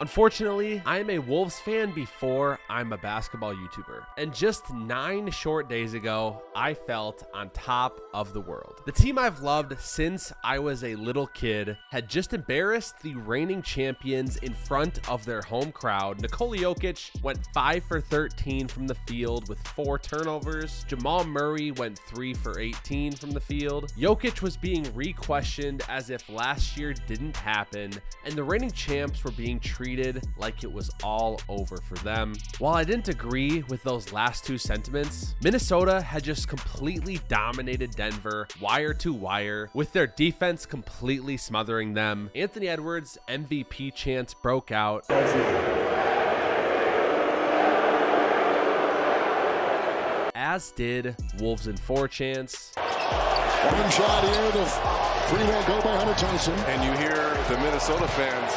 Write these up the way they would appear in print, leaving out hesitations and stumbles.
Unfortunately, I'm a Wolves fan before I'm a basketball YouTuber. And just 9 short days ago, I felt on top of the world. The team I've loved since I was a little kid had just embarrassed the reigning champions in front of their home crowd. Nikola Jokic went 5 for 13 from the field with 4 turnovers. Jamal Murray went 3 for 18 from the field. Jokic was being re-questioned as if last year didn't happen, and the reigning champs were being treated like it was all over for them. While I didn't agree with those last 2 sentiments, Minnesota had just completely dominated Denver wire to wire, with their defense completely smothering them. Anthony Edwards' MVP chants broke out. As did Wolves in 4 chants. One shot here, the free will go by Hunter Tyson. And you hear the Minnesota fans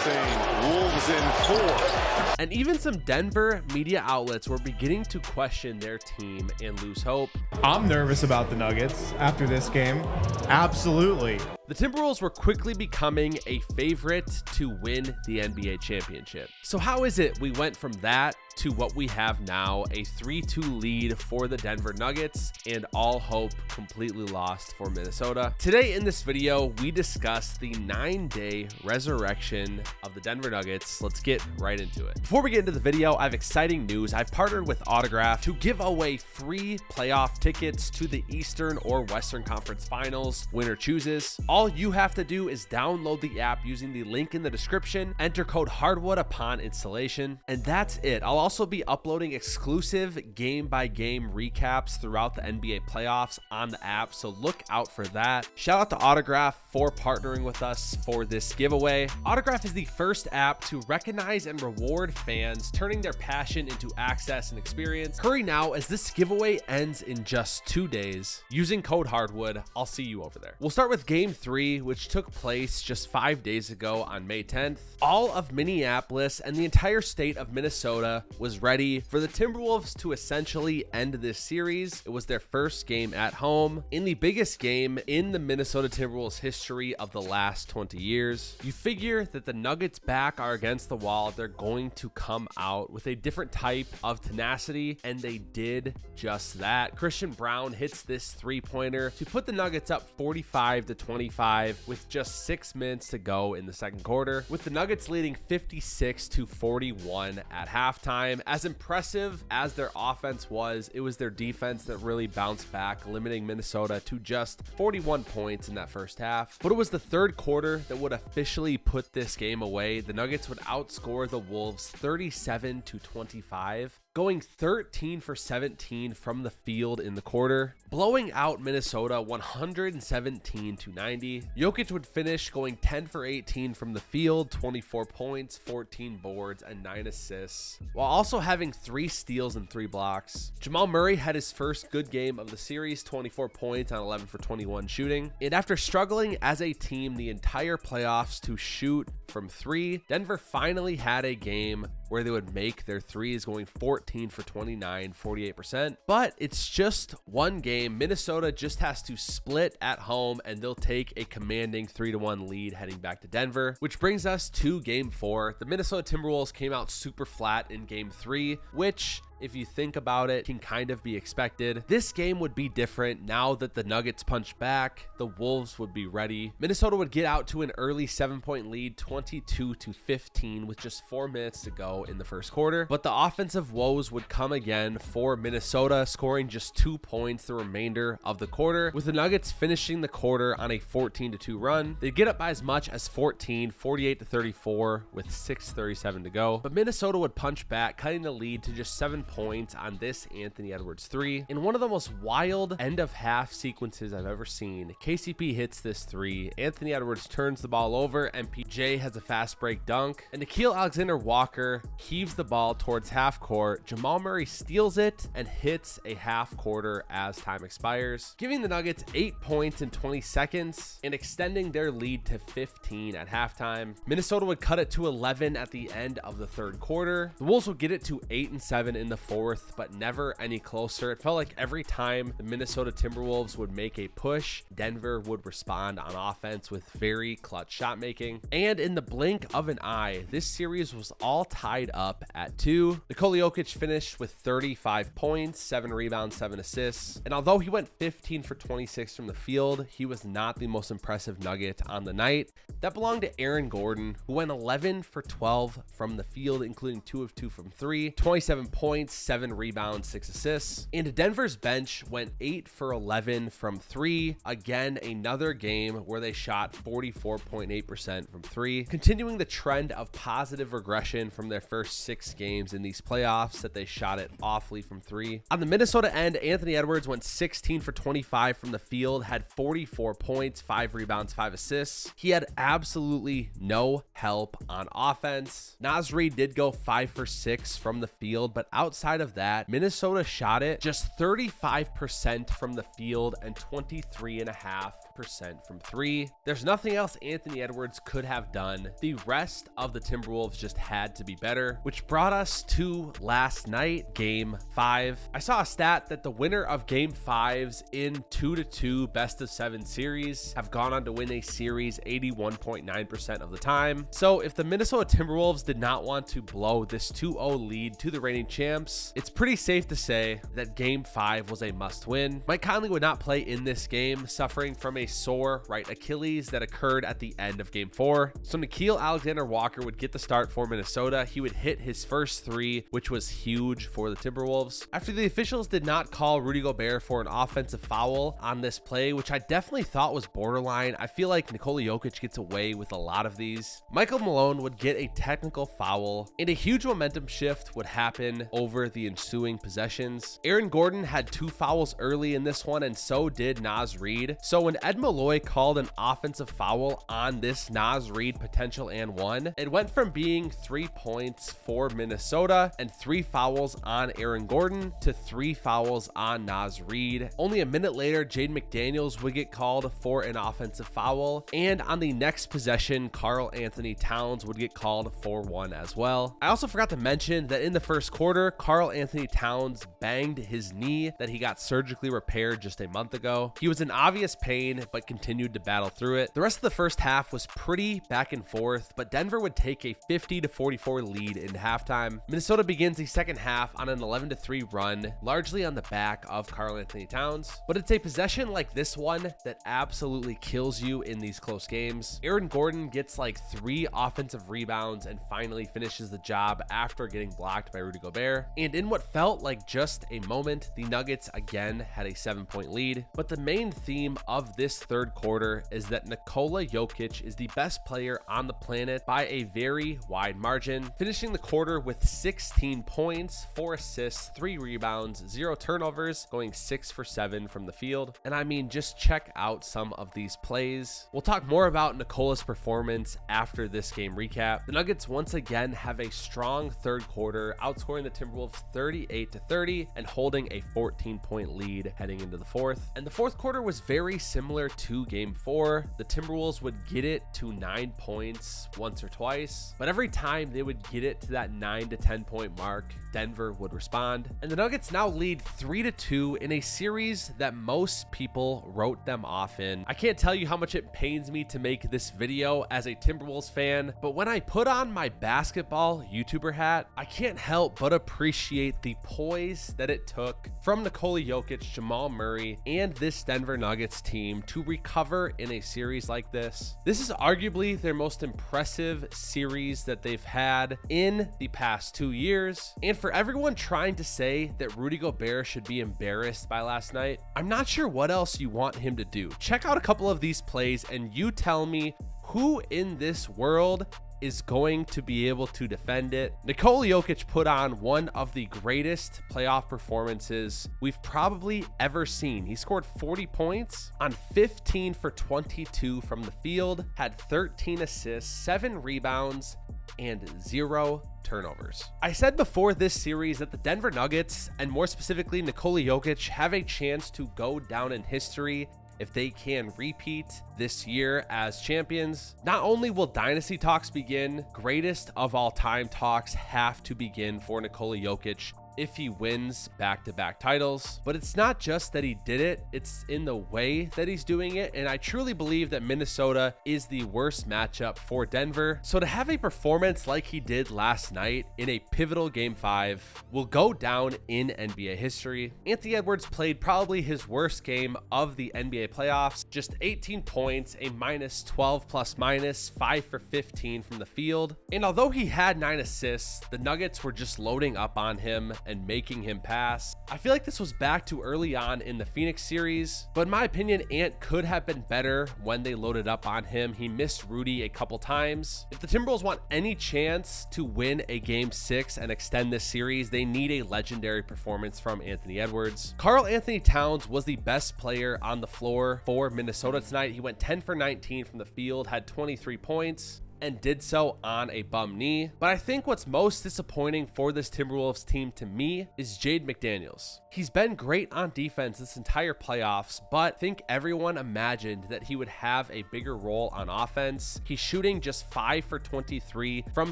saying Wolves in 4. And even some Denver media outlets were beginning to question their team and lose hope. I'm nervous about the Nuggets after this game. Absolutely. The Timberwolves were quickly becoming a favorite to win the NBA championship. So how is it we went from that to what we have now, a 3-2 lead for the Denver Nuggets, and all hope completely lost for Minnesota? Today in this video, we discuss the 9-day resurrection of the Denver Nuggets. Let's get right into it. Before we get into the video, I have exciting news. I've partnered with Autograph to give away free playoff tickets to the Eastern or Western Conference Finals. Winner chooses. All you have to do is download the app using the link in the description, enter code HARDWOOD upon installation, and that's it. I'll also be uploading exclusive game-by-game recaps throughout the NBA playoffs on the app, so look out for that. Shout out to Autograph for partnering with us for this giveaway. Autograph is the first app to recognize and reward fans, turning their passion into access and experience. Hurry now, as this giveaway ends in just 2 days. Using code HARDWOOD, I'll see you over there. We'll start with Game 3, which took place just 5 days ago on May 10th. All of Minneapolis and the entire state of Minnesota was ready for the Timberwolves to essentially end this series. It was their first game at home in the biggest game in the Minnesota Timberwolves history of the last 20 years. You figure that the Nuggets back are against the wall. They're going to come out with a different type of tenacity, and they did just that. Christian Braun hits this 3-pointer to put the Nuggets up 45-25 with just 6 minutes to go in the second quarter, with the Nuggets leading 56-41 at halftime. As impressive as their offense was, it was their defense that really bounced back, limiting Minnesota to just 41 points in that first half. But it was the third quarter that would officially put this game away. The Nuggets would outscore the Wolves 37-25. Going 13 for 17 from the field in the quarter, blowing out Minnesota 117-90. Jokic would finish going 10 for 18 from the field, 24 points, 14 boards, and 9 assists, while also having 3 steals and 3 blocks. Jamal Murray had his first good game of the series, 24 points on 11 for 21 shooting. And after struggling as a team the entire playoffs to shoot from 3, Denver finally had a game where they would make their threes, going 14 for 29, 48%. But it's just one game. Minnesota just has to split at home, and they'll take a commanding 3-1 lead heading back to Denver, which brings us to Game 4. The Minnesota Timberwolves came out super flat in Game 3, which, if you think about it, can kind of be expected. This game would be different now that the Nuggets punched back. The Wolves would be ready. Minnesota would get out to an early 7-point lead, 22-15, with just 4 minutes to go in the first quarter. But the offensive woes would come again for Minnesota, scoring just 2 points the remainder of the quarter, with the Nuggets finishing the quarter on a 14-2 run. They'd get up by as much as 14, 48-34, with 6:37 to go. But Minnesota would punch back, cutting the lead to just 7 points on this Anthony Edwards 3. In one of the most wild end of half sequences I've ever seen, KCP hits this 3. Anthony Edwards turns the ball over, and PJ has a fast break dunk, and Nickeil Alexander-Walker heaves the ball towards half court. Jamal Murray steals it and hits a half quarter as time expires, giving the Nuggets 8 points in 20 seconds and extending their lead to 15 at halftime. Minnesota would cut it to 11 at the end of the third quarter. The Wolves would get it to 8-7 in the fourth, but never any closer. It felt like every time the Minnesota Timberwolves would make a push, Denver would respond on offense with very clutch shot making. And in the blink of an eye, this series was all tied up at 2. Nikola Jokic finished with 35 points, 7 rebounds, 7 assists. And although he went 15 for 26 from the field, he was not the most impressive Nugget on the night. That belonged to Aaron Gordon, who went 11 for 12 from the field, including 2 of 2 from 3, 27 points, 7 rebounds, 6 assists. And Denver's bench went 8 for 11 from 3. Again, another game where they shot 44.8% from 3, continuing the trend of positive regression from their first 6 games in these playoffs that they shot it awfully from 3. On the Minnesota end, Anthony Edwards went 16 for 25 from the field, had 44 points, 5 rebounds, 5 assists. He had absolutely no help on offense. Naz Reid did go 5 for 6 from the field, but outside of that, Minnesota shot it just 35% from the field and 23.5% from 3. There's nothing else Anthony Edwards could have done. The rest of the Timberwolves just had to be better, which brought us to last night, Game 5. I saw a stat that the winner of Game 5s in 2-2 best of 7 series have gone on to win a series 81.9% of the time. So if the Minnesota Timberwolves did not want to blow this 2-0 lead to the reigning champs, it's pretty safe to say that Game 5 was a must win. Mike Conley would not play in this game, suffering from a sore right Achilles that occurred at the end of Game 4. So Nickeil Alexander-Walker would get the start for Minnesota. He would hit his first 3, which was huge for the Timberwolves. After the officials did not call Rudy Gobert for an offensive foul on this play, which I definitely thought was borderline. I feel like Nikola Jokic gets away with a lot of these. Michael Malone would get a technical foul, and a huge momentum shift would happen over the ensuing possessions. Aaron Gordon had 2 fouls early in this one, and so did Naz Reid. So when Ed Malloy called an offensive foul on this Naz Reid potential and 1, it went from being 3 points for Minnesota and 3 fouls on Aaron Gordon to 3 fouls on Naz Reid. Only a minute later, Jaden McDaniels would get called for an offensive foul, and on the next possession, Karl Anthony Towns would get called for 1 as well. I also forgot to mention that in the first quarter, Karl Anthony Towns banged his knee that he got surgically repaired just a month ago. He was in obvious pain, but continued to battle through it. The rest of the first half was pretty back and forth, but Denver would take a 50-44 lead into halftime. Minnesota begins the second half on an 11-3 run, largely on the back of Karl Anthony Towns, but it's a possession like this one that absolutely kills you in these close games. Aaron Gordon gets like 3 offensive rebounds and finally finishes the job after getting blocked by Rudy Gobert. And in what felt like just a moment, the Nuggets again had a 7-point lead. But the main theme of this third quarter is that Nikola Jokic is the best player on the planet by a very wide margin, finishing the quarter with 16 points, 4 assists, 3 rebounds, 0 turnovers, going 6 for 7 from the field. And I mean, just check out some of these plays. We'll talk more about Nikola's performance after this game recap. The Nuggets once again have a strong third quarter, outscoring the Timberwolves 38-30 and holding a 14-point lead heading into the fourth. And the fourth quarter was very similar to Game 4. The Timberwolves would get it to 9 points once or twice, but every time they would get it to that 9 to 10 point mark, Denver would respond. And the Nuggets now lead 3-2 in a series that most people wrote them off in. I can't tell you how much it pains me to make this video as a Timberwolves fan, but when I put on my basketball YouTuber hat, I can't help but appreciate the poise that it took from Nikola Jokic, Jamal Murray, and this Denver Nuggets team to recover in a series like this. This is arguably their most impressive series that they've had in the past 2 years. And for everyone trying to say that Rudy Gobert should be embarrassed by last night, I'm not sure what else you want him to do. Check out a couple of these plays and you tell me who in this world is going to be able to defend it. Nikola Jokic put on one of the greatest playoff performances we've probably ever seen. He scored 40 points on 15 for 22 from the field, had 13 assists, 7 rebounds, and 0 turnovers. I said before this series that the Denver Nuggets, and more specifically Nikola Jokic, have a chance to go down in history if they can repeat this year as champions. Not only will dynasty talks begin, greatest of all time talks have to begin for Nikola Jokic if he wins back-to-back titles. But it's not just that he did it, it's in the way that he's doing it, and I truly believe that Minnesota is the worst matchup for Denver. So to have a performance like he did last night in a pivotal Game 5 will go down in NBA history. Anthony Edwards played probably his worst game of the NBA playoffs, just 18 points, a minus 12 plus minus, 5 for 15 from the field. And although he had 9 assists, the Nuggets were just loading up on him and making him pass. I feel like this was back to early on in the Phoenix series, but in my opinion, Ant could have been better when they loaded up on him. He missed Rudy a couple times. If the Timberwolves want any chance to win a Game 6 and extend this series, they need a legendary performance from Anthony Edwards. Karl Anthony Towns was the best player on the floor for Minnesota tonight. He went 10 for 19 from the field, had 23 points, and did so on a bum knee. But I think what's most disappointing for this Timberwolves team to me is Jaden McDaniels. He's been great on defense this entire playoffs, but I think everyone imagined that he would have a bigger role on offense. He's shooting just 5 for 23 from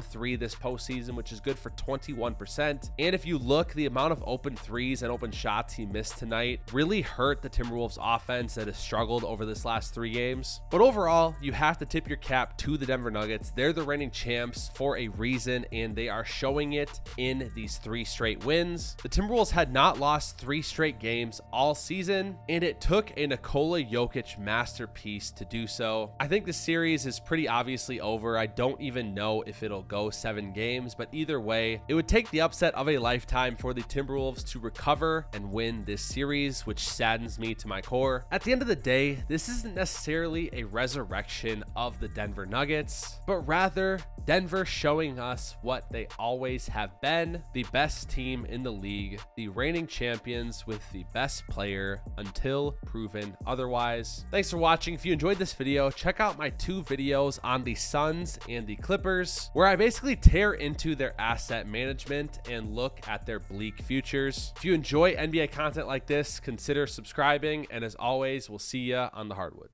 3 this postseason, which is good for 21%. And if you look, the amount of open threes and open shots he missed tonight really hurt the Timberwolves offense that has struggled over this last 3 games. But overall, you have to tip your cap to the Denver Nuggets. They're the reigning champs for a reason, and they are showing it in these 3 straight wins. The Timberwolves had not lost 3 straight games all season, and it took a Nikola Jokic masterpiece to do so. I think the series is pretty obviously over. I don't even know if it'll go 7 games, but either way, it would take the upset of a lifetime for the Timberwolves to recover and win this series, which saddens me to my core. At the end of the day, this isn't necessarily a resurrection of the Denver Nuggets, but rather Denver showing us what they always have been, the best team in the league, the reigning champions with the best player until proven otherwise. Thanks for watching. If you enjoyed this video, check out my 2 videos on the Suns and the Clippers, where I basically tear into their asset management and look at their bleak futures. If you enjoy NBA content like this, consider subscribing, and as always, we'll see ya on the hardwood.